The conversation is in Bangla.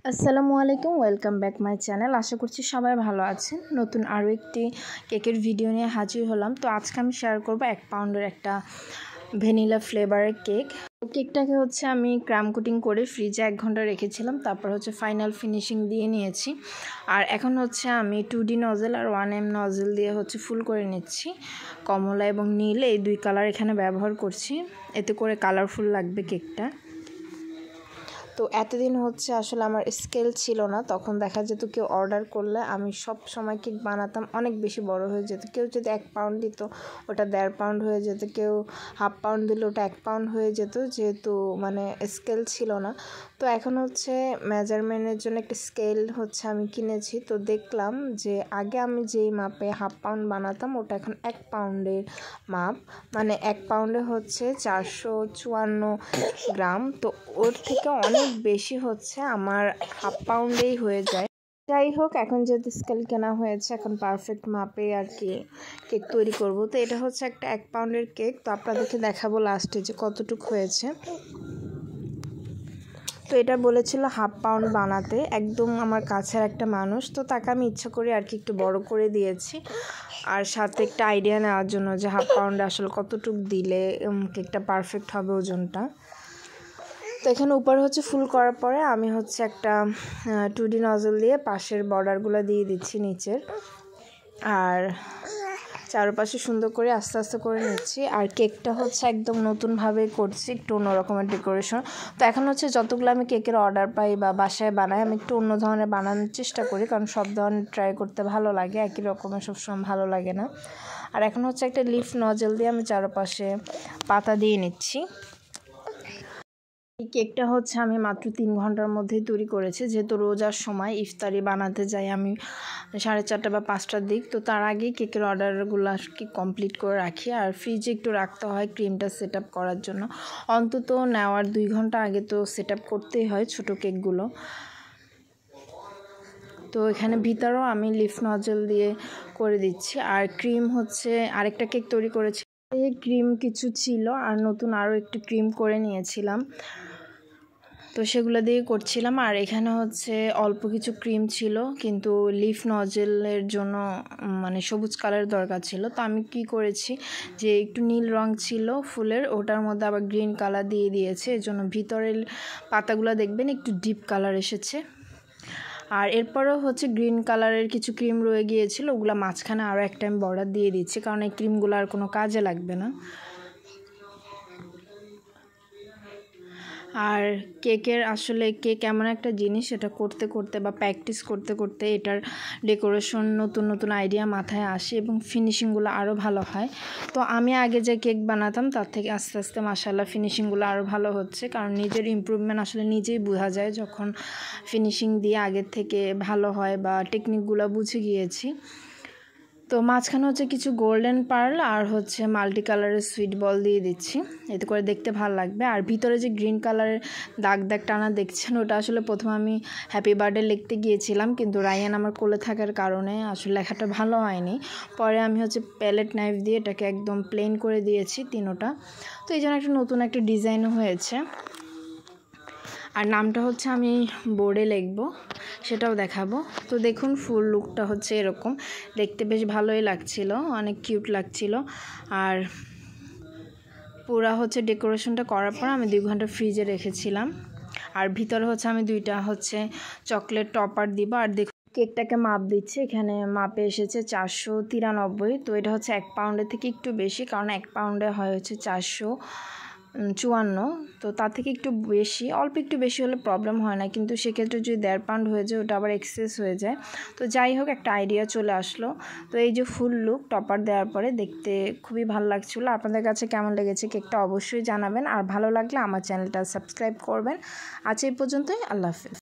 আসসালামু আলাইকুম, ওয়েলকাম ব্যাক মাই চ্যানেল। আশা করছি সবাই ভালো আছেন। নতুন আরও একটি কেকের ভিডিও নিয়ে হাজির হলাম। তো আজকে আমি শেয়ার করব 1 পাউন্ডের একটা ভ্যানিলা ফ্লেভারের কেক। কেকটাকে আমি ক্রাম কোটিং করে ফ্রিজে 1 ঘন্টা রেখেছিলাম। তারপর ফাইনাল ফিনিশিং দিয়ে নিয়েছি। আর এখন আমি 2D নজেল আর 1M নজেল দিয়ে ফুল করে নিচ্ছি। কমলা এবং নীল এই 2 কালার এখানে ব্যবহার করছি, এতে করে কালারফুল লাগবে কেকটা। তো এতদিন আসলে আমার স্কেল ছিল না, তখন দেখা যেত কেউ অর্ডার করলে আমি সব সময় কেক বানাতাম, অনেক বেশি বড় হয়ে যেত। কেউ যদি 1 পাউন্ড দিত ওটা 1.5 পাউন্ড হয়ে যেত, কেউ 1/2 পাউন্ড দিলে ওটা 1 পাউন্ড হয়ে যেত, যেহেতু স্কেল ছিল না। তো এখন মেজারমেন্টের জন্য একটা স্কেল আমি কিনেছি। তো দেখলাম যে আগে আমি যেই মাপে 1/2 পাউন্ড বানাতাম ওটা এখন 1 পাউন্ডের মাপ, 1 পাউন্ডে 454 গ্রাম। তো ওর থেকে অনেক বেশি আমার 1/2 পাউন্ডেই হয়ে যায়। যাই হোক, এখন যেহেতু স্কেল কেনা হয়েছে, এখন পারফেক্ট মাপে আর কি কেক তৈরি করব। তো এটা একটা 1 পাউন্ডের কেক। তো আপনাদেরকে দেখাবো লাস্টে যে কতটুকু হয়েছে। তো এটা বলেছিল 1/2 পাউন্ড বানাতে, একদম আমার কাছের একটা মানুষ। তো তাকে আমি ইচ্ছা করে আর কি একটু বড় করে দিয়েছি, আর সাথে একটা আইডিয়া নেওয়ার জন্য যে 1/2 পাউন্ড আসলে কতটুকু দিলে কেকটা পারফেক্ট হবে ওজনটা। তো এখানে উপরে ফুল করার পরে আমি একটা 2D নজল দিয়ে পাশের বর্ডারগুলো দিয়ে দিচ্ছি নিচের, আর চারপাশে সুন্দর করে আস্তে আস্তে করে নিচ্ছি। আর কেকটা একদম নতুনভাবে করছি, একটু অন্য রকমের ডেকোরেশন। তো এখন যতগুলো আমি কেকের অর্ডার পাই বা বাসায় বানাই, আমি একটু অন্য ধরনের বানানোর চেষ্টা করি, কারণ সব ধরনের ট্রাই করতে ভালো লাগে, একই রকমের সবসময় ভালো লাগে না। আর এখন একটা লিফ নজল দিয়ে আমি চারপাশে পাতা দিয়ে নিচ্ছি। এই কেকটা আমি মাত্র 3 ঘন্টার মধ্যেই তৈরি করেছি, যেহেতু রোজার সময় ইফতারি বানাতে যাই আমি 4:30 বা 5টার দিক। তো তার আগেই কেকের অর্ডারগুলো কমপ্লিট করে রাখি, আর ফ্রিজে একটু রাখতে হয় ক্রিমটা সেট আপ করার জন্য। অন্তত নেওয়ার 2 ঘন্টা আগে তো সেট আপ করতেই হয় ছোটো কেকগুলো। তো এখানে ভিতরেও আমি লিফ নজল দিয়ে করে দিচ্ছি। আর ক্রিম আরেকটা কেক তৈরি করেছি, এই ক্রিম কিছু ছিল, আর নতুন আরও একটু ক্রিম করে নিয়েছিলাম, তো সেগুলো দিয়ে করছিলাম। আর এখানে অল্প কিছু ক্রিম ছিল, কিন্তু লিফ নজেলের জন্য সবুজ কালার দরকার ছিল। তো আমি কি করেছি, যে একটু নীল রং ছিল ফুলের, ওটার মধ্যে আবার গ্রিন কালার দিয়ে দিয়েছে, এর জন্য ভিতরের পাতাগুলো দেখবেন একটু ডিপ কালার এসেছে। আর এরপরেও গ্রিন কালারের কিছু ক্রিম রয়ে গিয়েছিল, ওগুলো মাঝখানে আরও একটা আমি বর্ডার দিয়ে দিচ্ছি, কারণ এই ক্রিমগুলো আর কোনো কাজে লাগবে না। আর কেকের কেক এমন একটা জিনিস, এটা করতে করতে বা প্র্যাকটিস করতে করতে এটার ডেকোরেশন নতুন নতুন আইডিয়া মাথায় আসে এবং ফিনিশিংগুলো আরও ভালো হয়। তো আমি আগে যে কেক বানাতাম তার থেকে আস্তে আস্তে মাশাআল্লাহ ফিনিশিংগুলো আরও ভালো হচ্ছে, কারণ নিজের ইমপ্রুভমেন্ট নিজেই বোঝা যায় যখন ফিনিশিং দিয়ে আগের থেকে ভালো হয় বা টেকনিকগুলো বুঝে গিয়েছি। তো মাঝখানে কিছু গোল্ডেন পার্ল আর মাল্টি কালারের সুইট বল দিয়ে দিচ্ছি, এতে করে দেখতে ভালো লাগবে। আর ভিতরে যে গ্রিন কালারের দাগ দাগ টানা দেখছেন, ওটা প্রথমে আমি হ্যাপি বার্থডে লিখতে গিয়েছিলাম, কিন্তু রায়ান আমার কোলে থাকার কারণে লেখাটা ভালো হয়নি। পরে আমি প্যালেট নাইফ দিয়ে এটাকে একদম প্লেন করে দিয়েছি তিনোটা। তো এই জন্য একটা নতুন একটা ডিজাইনও হয়েছে। আর নামটা আমি বোর্ডে লিখবো, সেটাও দেখাবো। তো দেখুন ফুল লুকটা এরকম, দেখতে বেশ ভালোই লাগছিল, অনেক কিউট লাগছিল। আর পুরা ডেকোরেশনটা করার পর আমি 2 ঘন্টা ফ্রিজে রেখেছিলাম। আর ভিতরে আমি 2টা চকলেট টপার দিব। আর দেখুন কেকটাকে মাপ দিচ্ছে, এখানে মাপে এসেছে 493। তো এটা 1 পাউন্ডের থেকে একটু বেশি, কারণ 1 পাউন্ডে হয় 454। তো তার থেকে একটু বেশি, অল্প একটু বেশি হলে প্রবলেম হয় না, কিন্তু সেক্ষেত্রে যদি 1.5 পাউন্ড হয়ে যায় ওটা আবার এক্সেস হয়ে যায়। তো যাই হোক, একটা আইডিয়া চলে আসলো। তো এই যে ফুল লুক টপার দেওয়ার পরে দেখতে খুবই ভালো লাগছিলো। আপনাদের কাছে কেমন লেগেছে কেকটা অবশ্যই জানাবেন, আর ভালো লাগলে আমার চ্যানেলটা সাবস্ক্রাইব করবেন। আজ এই পর্যন্তই, আল্লাহ হাফেজ।